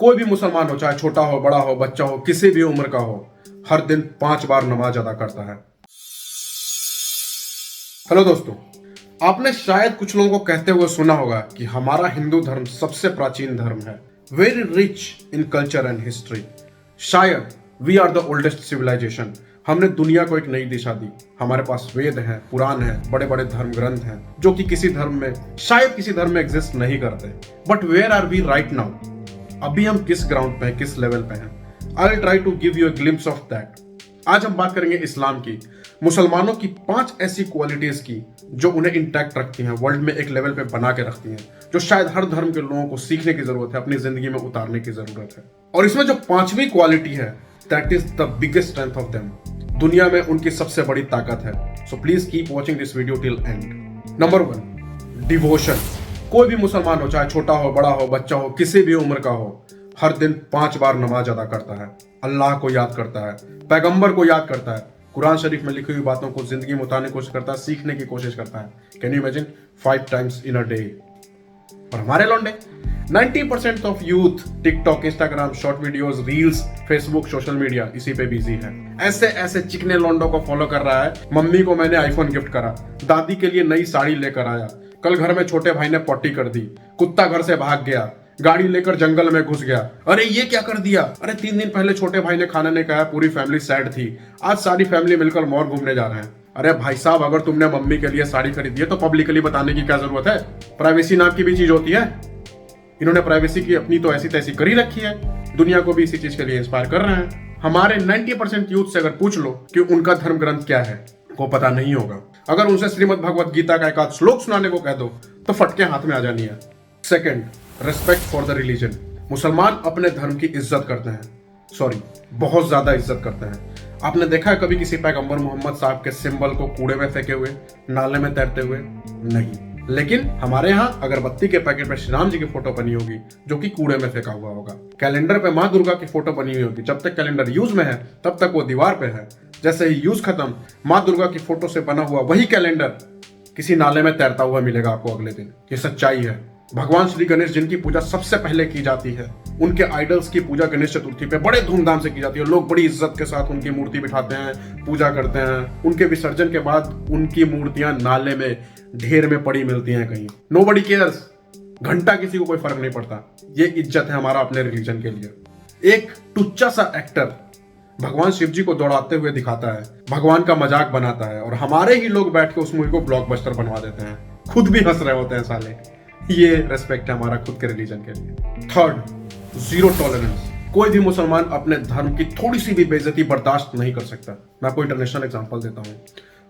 कोई भी मुसलमान हो, चाहे छोटा हो, बड़ा हो, बच्चा हो, किसी भी उम्र का हो, हर दिन 5 बार नमाज अदा करता है। हेलो दोस्तों, आपने शायद कुछ लोगों को कहते हुए सुना होगा कि हमारा हिंदू धर्म सबसे प्राचीन धर्म है, very rich in culture and history. शायद we are the oldest civilisation. हमने दुनिया को एक नई दिशा दी। हमारे पास वेद है, पुराण है, बड़े बड़े धर्म ग्रंथ हैं जो कि किसी धर्म में, शायद किसी धर्म में एग्जिस्ट नहीं करते। But where are we right now? अभी हम किस ग्राउंड पे हैं, किस लेवल पे हैं? I will try to give you a glimpse of that. आज हम बात करेंगे इस्लाम की, मुसलमानों की 5 ऐसी क्वालिटीज की जो उन्हें इंटैक्ट रखती हैं, वर्ल्ड में एक लेवल पे बना के रखती हैं, जो शायद हर धर्म के लोगों को सीखने की जरूरत है, अपनी जिंदगी में उतारने की जरूरत है। और इसमें जो 5वीं क्वालिटी है, that is the biggest strength of them. दुनिया में उनकी सबसे बड़ी ताकत है। So please keep watching this video till and. Number 1, devotion. कोई भी मुसलमान हो, चाहे छोटा हो, बड़ा हो, बच्चा हो, किसी भी उम्र का हो, हर दिन 5 बार नमाज अदा करता है, अल्लाह को याद करता है, पैगंबर को याद करता है, कुरान शरीफ में लिखी हुई बातों को जिंदगी में उतारने की कोशिश करता है, सीखने की कोशिश करता है। Can you imagine? 5 times in a day. और हमारे लौंडे 90% of youth TikTok, Instagram, short videos, reels, Facebook, social media, इसी पे बिजी है। ऐसे ऐसे चिकने लौंडों को फॉलो कर रहा है। मम्मी को मैंने आईफोन गिफ्ट करा, दादी के लिए नई साड़ी लेकर आया, कल घर में छोटे भाई ने पॉटी कर दी, कुत्ता घर से भाग गया, गाड़ी लेकर जंगल में घुस गया, अरे ये क्या कर दिया, अरे 3 दिन पहले छोटे भाई ने खाना नहीं खाया, पूरी फैमिली सैड थी, आज सारी फैमिली मिलकर मॉल घूमने जा रहे हैं। अरे भाई साहब, अगर तुमने मम्मी के लिए साड़ी खरीदी है तो पब्लिकली बताने की क्या जरूरत है? प्राइवेसी नाम की भी चीज होती है। इन्होंने प्राइवेसी की अपनी तो ऐसी तैसी करी रखी है, दुनिया को भी इसी चीज के लिए इंस्पायर कर रहे हैं। हमारे 90% यूथ से अगर पूछ लो कि उनका धर्म ग्रंथ क्या है, को पता नहीं होगा। अगर उनसे श्रीमद् भगवत गीता का एक आध श्लोक सुनाने को कह दो तो फटके हाथ में आ जानी है। Second, respect for the religion. मुसलमान अपने धर्म की इज्जत करते हैं, बहुत ज्यादा इज्जत करते हैं। आपने देखा है कभी किसी पैगंबर मोहम्मद साहब के सिंबल को कूड़े में फेंके हुए, नाले में तैरते हुए? नहीं। लेकिन हमारे यहाँ अगरबत्ती के पैकेट में श्री राम जी की फोटो बनी होगी जो कि कूड़े में फेंका हुआ होगा। कैलेंडर पे माँ दुर्गा की फोटो बनी हुई होगी, जब तक कैलेंडर यूज में है तब तक वो दीवार पे है। जैसे ही यूज खत्म, माँ दुर्गा की फोटो से बना हुआ वही कैलेंडर किसी नाले में तैरता हुआ मिलेगा आपको अगले दिन। ये सच्चाई है। भगवान श्री गणेश जिनकी पूजा सबसे पहले की जाती है, उनके आइडल्स की पूजा गणेश चतुर्थी पे बड़े धूमधाम से की जाती है। लोग बड़ी इज्जत के साथ उनकी मूर्ति बिठाते हैं, पूजा करते हैं। उनके विसर्जन के बाद उनकी मूर्तियां नाले में ढेर में पड़ी मिलती हैं कहीं। नोबडी केयर्स, घंटा किसी को कोई फर्क नहीं पड़ता। ये इज्जत है हमारा अपने रिलीजन के लिए। एक टुच्चा सा एक्टर भगवान शिव जी को दौड़ाते हुए दिखाता है, भगवान का मजाक बनाता है, और हमारे ही लोग बैठ के उस मूवी को ब्लॉकबस्टर बनवा देते हैं, खुद भी हंस रहे होते हैं साले। ये रेस्पेक्ट है हमारा खुद के रिलीजन के लिए। Third, zero tolerance. कोई भी मुसलमान अपने धर्म की थोड़ी सी भी बेइज्जती बर्दाश्त नहीं कर सकता। मैं आपको इंटरनेशनल एग्जांपल देता हूँ।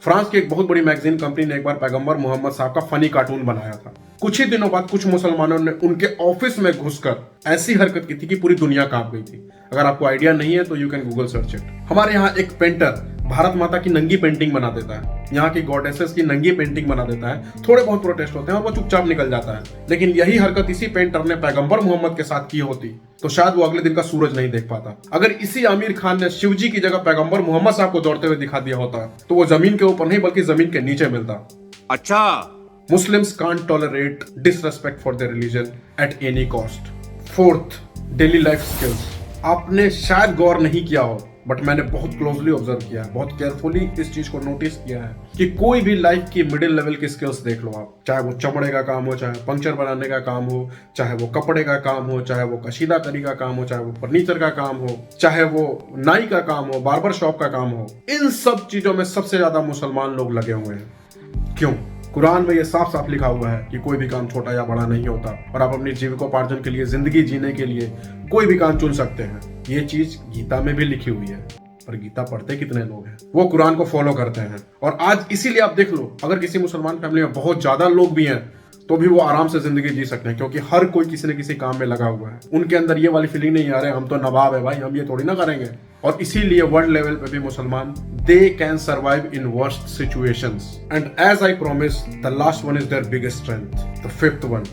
फ्रांस की एक बहुत बड़ी मैगजीन कंपनी ने एक बार पैगंबर मोहम्मद साहब का फनी कार्टून बनाया था। कुछ ही दिनों बाद कुछ मुसलमानों ने उनके ऑफिस में घुसकर ऐसी हरकत की थी कि पूरी दुनिया कांप गई थी। अगर आपको आइडिया नहीं है तो you can Google search it. हमारे यहाँ एक पेंटर भारत माता की नंगी पेंटिंग बना देता है, यहाँ की गॉडेसेस की नंगी पेंटिंग बना देता है। थोड़े बहुत प्रोटेस्ट होते हैं और वो चुपचाप निकल जाता है। लेकिन यही हरकत इसी पेंटर ने पैगंबर मोहम्मद के साथ की होती तो शायद वो अगले दिन का सूरज नहीं देख पाता। अगर इसी आमिर खान ने शिव जी की जगह पैगंबर मोहम्मद साहब को दौड़ते हुए दिखा दिया होता तो वो जमीन के ऊपर नहीं बल्कि जमीन के नीचे मिलता। अच्छा, Muslims can't tolerate disrespect for their religion at any cost. Fourth, daily life skills. आपने शायद गौर नहीं किया हो, बट मैंने बहुत क्लोजली ऑब्जर्व किया है, बहुत केयरफुली इस चीज को नोटिस किया है कि कोई भी लाइफ की मिडिल लेवल की स्किल्स देख लो आप, चाहे वो चमड़े का काम हो, चाहे पंक्चर बनाने का काम हो, चाहे वो कपड़े का काम हो, चाहे वो कशीदाकारी का काम हो, चाहे वो फर्नीचर का काम हो, चाहे वो नाई का काम हो, बार्बर शॉप का काम हो, इन सब चीजों में सबसे ज्यादा मुसलमान लोग लगे हुए हैं। क्यों? कुरान में ये साफ साफ लिखा हुआ है कि कोई भी काम छोटा या बड़ा नहीं होता और आप अपनी जीविकोपार्जन के लिए, जिंदगी जीने के लिए कोई भी काम चुन सकते हैं। ये चीज गीता में भी लिखी हुई है, पर गीता पढ़ते कितने लोग हैं? वो कुरान को फॉलो करते हैं। और आज इसीलिए आप देख लो, अगर किसी मुसलमान फैमिली में बहुत ज्यादा लोग भी हैं तो भी वो आराम से जिंदगी जी सकते हैं, क्योंकि हर कोई किसी न किसी काम में लगा हुआ है। उनके अंदर ये वाली फीलिंग नहीं आ रही हम तो नवाब है भाई, हम ये थोड़ी ना करेंगे। और इसीलिए वर्ल्ड लेवल पे भी मुसलमान, they can survive in worst situations. And as I promise, the last one is their biggest strength. The fifth one,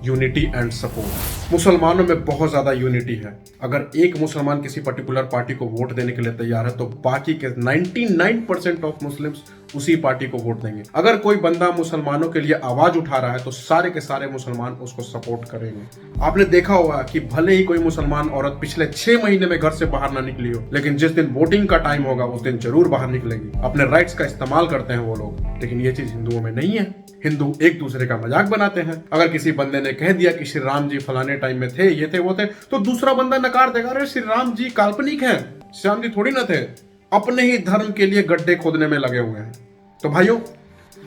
unity and support. मुसलमानों में बहुत ज्यादा यूनिटी है। अगर एक मुसलमान किसी पर्टिकुलर पार्टी को वोट देने के लिए तैयार है तो बाकी के 99% ऑफ मुस्लिम्स उसी पार्टी को वोट देंगे। अगर कोई बंदा मुसलमानों के लिए आवाज उठा रहा है तो सारे के सारे मुसलमान उसको सपोर्ट करेंगे। आपने देखा होगा कि भले ही कोई मुसलमान औरत पिछले 6 महीने में घर से बाहर ना निकली हो, लेकिन जिस दिन वोटिंग का टाइम होगा उस दिन जरूर बाहर निकलेगी। अपने राइट्स का इस्तेमाल करते हैं वो लोग, लेकिन ये चीज हिंदुओं में नहीं है। हिंदू एक दूसरे का मजाक बनाते हैं। अगर किसी बंदे ने कह दिया कि श्री राम जी फलाने टाइम में थे, ये थे वो थे, तो दूसरा बंदा नकार देगा, अरे श्री राम जी काल्पनिक हैं, श्याम जी थोड़ी ना थे, अपने ही धर्म के लिए गड्ढे खोदने में लगे हुए हैं। तो भाइयों,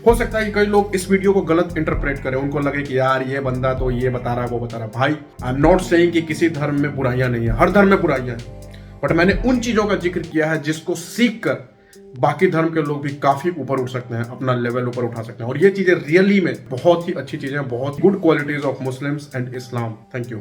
हो सकता है कि कई लोग इस वीडियो को गलत इंटरप्रेट करें, उनको लगे कि यार ये बंदा तो ये बता रहा है वो बता रहा है। भाई, आई एम नॉट सेइंग कि किसी धर्म में बुराइयां नहीं है, हर धर्म में बुराइयां हैं, बट मैंने उन चीजों का जिक्र किया है जिसको सीख कर बाकी धर्म के लोग भी काफी ऊपर उठ सकते हैं, अपना लेवल ऊपर उठा सकते हैं। और ये चीजें रियली में बहुत ही अच्छी चीजें हैं, बहुत good qualities of Muslims and Islam. Thank you.